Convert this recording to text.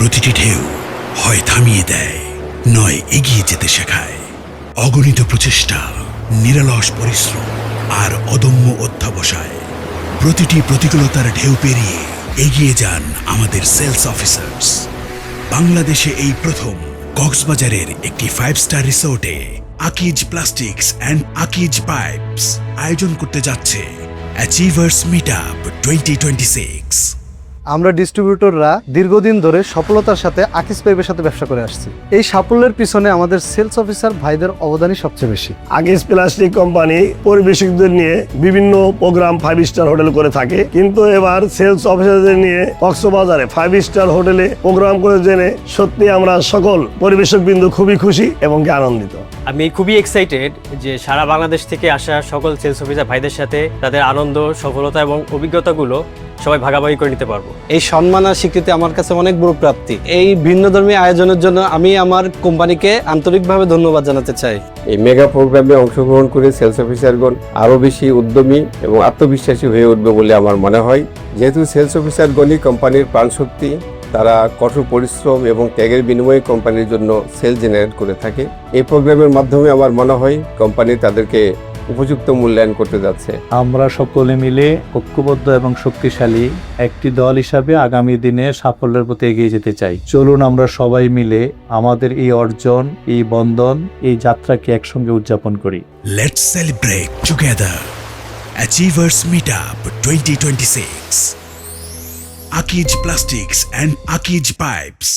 প্রতিটি ঢেউ হয় থামিয়ে দেয়, নয় এগিয়ে যেতে শেখায়। অগণিত প্রচেষ্টা, নিরলস পরিশ্রম আর অদম্য অধ্যবসায়, প্রতিটি প্রতিকূলতার ঢেউ পেরিয়ে এগিয়ে যান আমাদের সেলস অফিসার্স। বাংলাদেশে এই প্রথম কক্সবাজারের একটি 5 স্টার রিসোর্টে Akij plastics and Akij pipes আয়োজন করতে যাচ্ছে অ্যাচিভার্স মিটআপ 2026। আমরা ডিস্ট্রিবিউটররা দীর্ঘদিন ধরে সফলতার সাথে আকিজ পাইপের সাথে ব্যবসা করে আসছি। এই সাফল্যের পিছনে আমাদের সেলস অফিসার ভাইদের অবদানই সবচেয়ে বেশি। আকিজ প্লাস্টিক কোম্পানি পরিবেশকদের নিয়ে বিভিন্ন প্রোগ্রাম 5 স্টার হোটেল করে থাকে, কিন্তু এবার সেলস অফিসারদের নিয়ে কক্সবাজারে 5 স্টার হোটেলে প্রোগ্রাম করে জেনে সত্যি আমরা সকল পরিবেশক বিন্দু খুবই খুশি এবং আনন্দিত। আমি খুবই এক্সাইটেড যে সারা বাংলাদেশ থেকে আসা সকল সেলস অফিসার ভাইদের সাথে তাদের আনন্দ, সফলতা এবং অভিজ্ঞতাগুলো সবাই ভাগাভাগি করে নিতে পারবো। এই সম্মান আর স্বীকৃতি আমার কাছে অনেক বড় প্রাপ্তি। এই ভিন্নধর্মী আয়োজনের জন্য আমি আমার কোম্পানিকে আন্তরিকভাবে ধন্যবাদ জানাতে চাই। এই মেগা প্রোগ্রামে অংশগ্রহণ করে সেলস অফিসারগণ আরও বেশি উদ্যমী এবং আত্মবিশ্বাসী হয়ে উঠবে বলে আমার মনে হয়। যেহেতু সেলস অফিসারগণই কোম্পানির প্রাণশক্তি, তারা কঠোর পরিশ্রম এবং ত্যাগের বিনিময়ে কোম্পানির জন্য সেল জেনারেট করে থাকে। এই প্রোগ্রামের মাধ্যমে আমার মনে হয় কোম্পানি তাদেরকে উপযুক্ত মূল্যায়ন করতে যাচ্ছে। আমরা সকলে মিলে ঐক্যবদ্ধ এবং শক্তিশালী একটি দল হিসাবে আগামী দিনে সাফল্যের পথে এগিয়ে যেতে চাই। চলুন আমরা সবাই মিলে আমাদের এই অর্জন, এই বন্ধন, এই যাত্রাকে একসঙ্গে উদযাপন করি। Let's celebrate together. Achievers Meetup 2026. Akij Plastics and Akij Pipes.